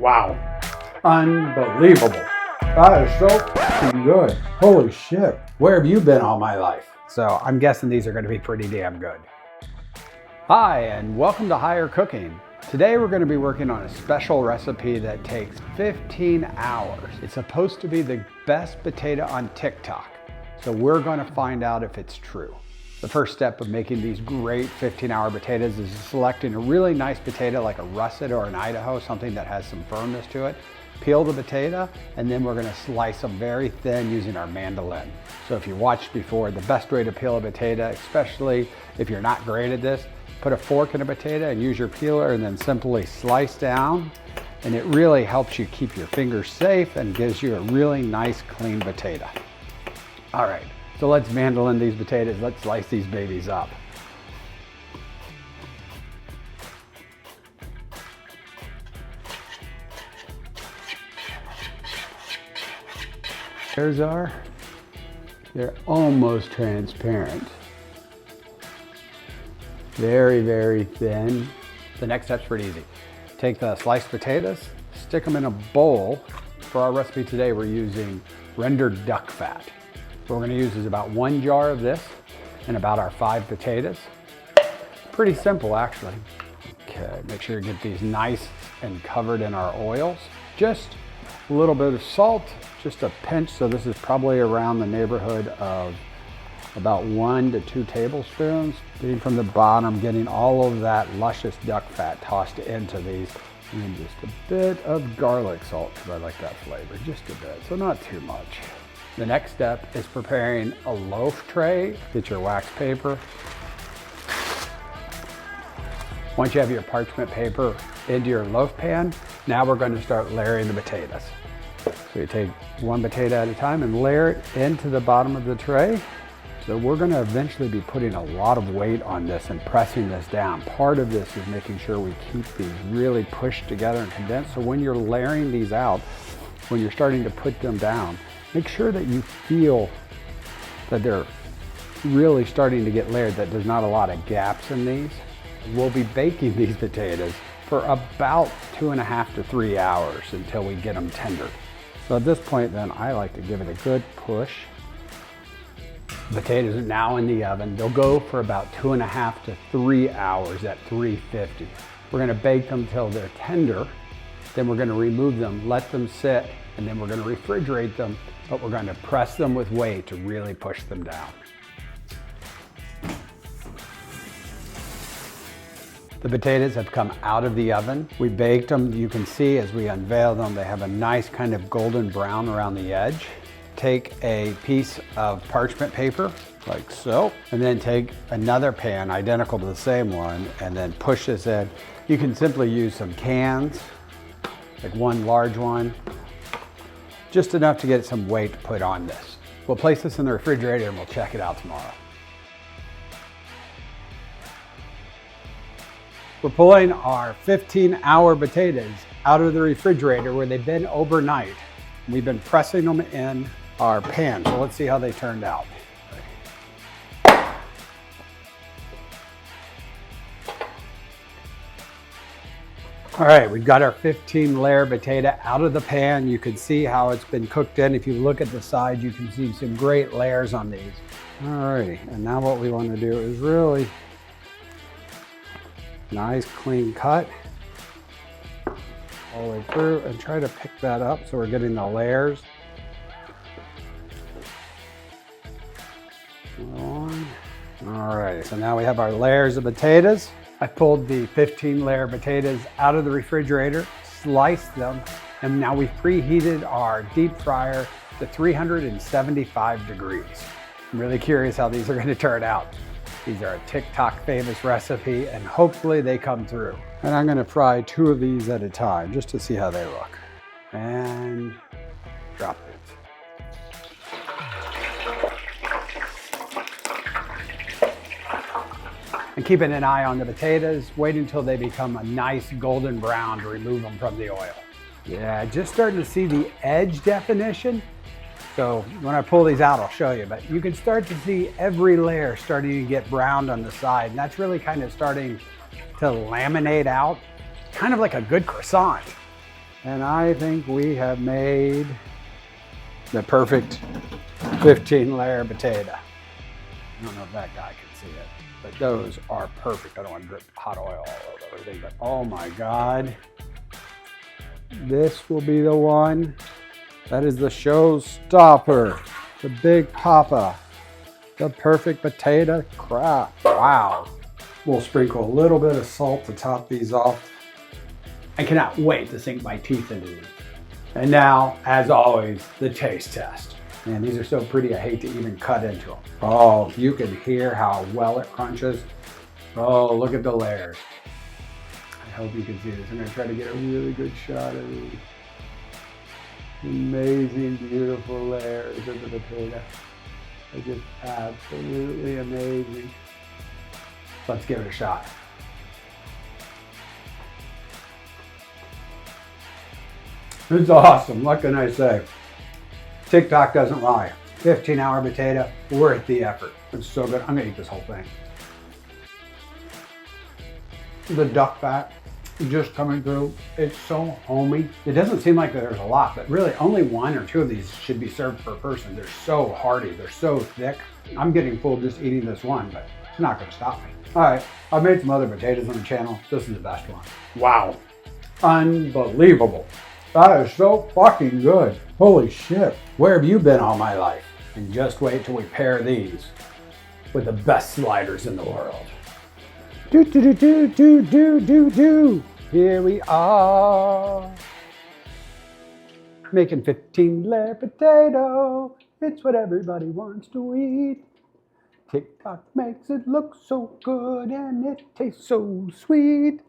Wow, unbelievable. That is so fucking good. Holy shit. Where have you been all my life? So I'm guessing these are gonna be pretty damn good. Hi, and welcome to Higher Cooking. Today we're gonna be working on a special recipe that takes 15 hours. It's supposed to be the best potato on TikTok. So we're gonna find out if it's true. The first step of making these great 15-hour potatoes is selecting a really nice potato like a russet or an Idaho, something that has some firmness to it. Peel the potato, and then we're gonna slice them very thin using our mandolin. So if you watched before, the best way to peel a potato, especially if you're not great at this, put a fork in a potato and use your peeler and then simply slice down. And it really helps you keep your fingers safe and gives you a really nice clean potato. All right, so let's mandolin these potatoes. Let's slice these babies up. There's our, they're almost transparent. Very, very thin. The next step's pretty easy. Take the sliced potatoes, stick them in a bowl. For our recipe today, we're using rendered duck fat. What we're gonna use is about 1 jar of this and about our 5 potatoes. Pretty simple, actually. Okay, make sure you get these nice and covered in our oils. Just a little bit of salt, just a pinch. So this is probably around the neighborhood of about 1 to 2 tablespoons. Getting from the bottom, getting all of that luscious duck fat tossed into these. And then just a bit of garlic salt, because I like that flavor, just a bit, so not too much. The next step is preparing a loaf tray. Get your wax paper. Once you have your parchment paper into your loaf pan, now we're going to start layering the potatoes. So you take one potato at a time and layer it into the bottom of the tray. So we're going to eventually be putting a lot of weight on this and pressing this down. Part of this is making sure we keep these really pushed together and condensed. So when you're layering these out, when you're starting to put them down, make sure that you feel that they're really starting to get layered, that there's not a lot of gaps in these. We'll be baking these potatoes for about 2.5 to 3 hours until we get them tender. So at this point then, I like to give it a good push. Potatoes are now in the oven. They'll go for about 2.5 to 3 hours at 350. We're gonna bake them till they're tender. Then we're gonna remove them, let them sit, and then we're gonna refrigerate them, but we're gonna press them with weight to really push them down. The potatoes have come out of the oven. We baked them. You can see as we unveil them, they have a nice kind of golden brown around the edge. Take a piece of parchment paper, like so, and then take another pan identical to the same one, and then push this in. You can simply use some cans, like one large one, just enough to get some weight to put on this. We'll place this in the refrigerator and we'll check it out tomorrow. We're pulling our 15-hour potatoes out of the refrigerator where they've been overnight. We've been pressing them in our pan, so let's see how they turned out. All right, we've got our 15-layer potato out of the pan. You can see how it's been cooked in. If you look at the side, you can see some great layers on these. All righty, and now what we want to do is really nice clean cut all the way through and try to pick that up so we're getting the layers. All right, so now we have our layers of potatoes. I pulled the 15-layer potatoes out of the refrigerator, sliced them, and now we've preheated our deep fryer to 375 degrees. I'm really curious how these are going to turn out. These are a TikTok famous recipe, and hopefully they come through. And I'm going to fry 2 of these at a time just to see how they look. And drop it. And keeping an eye on the potatoes, wait until they become a nice golden brown to remove them from the oil. Yeah, just starting to see the edge definition. So when I pull these out, I'll show you, but you can start to see every layer starting to get browned on the side. And that's really kind of starting to laminate out, kind of like a good croissant. And I think we have made the perfect 15-layer potato. I don't know if that guy can see it, but those are perfect. I don't want to drip hot oil all over everything, but oh my God. This will be the one that is the showstopper, the big papa, the perfect potato crap. Wow. We'll sprinkle a little bit of salt to top these off. I cannot wait to sink my teeth into these. And now, as always, the taste test. Man, these are so pretty, I hate to even cut into them. Oh, you can hear how well it crunches. Oh, look at the layers. I hope you can see this. I'm gonna try to get a really good shot of these. Amazing, beautiful layers of the potato. They're just absolutely amazing. Let's give it a shot. It's awesome, what can I say? TikTok doesn't lie. 15-hour potato, worth the effort. It's so good. I'm gonna eat this whole thing. The duck fat just coming through. It's so homey. It doesn't seem like there's a lot, but really only 1 or 2 of these should be served per person. They're so hearty, they're so thick. I'm getting full just eating this one, but it's not gonna stop me. All right, I've made some other potatoes on the channel. This is the best one. Wow, unbelievable. That is so fucking good. Holy shit. Where have you been all my life? And just wait till we pair these with the best sliders in the world. Do, do, do, do, do, do, do, do. Here we are. Making 15-layer potato. It's what everybody wants to eat. TikTok makes it look so good and it tastes so sweet.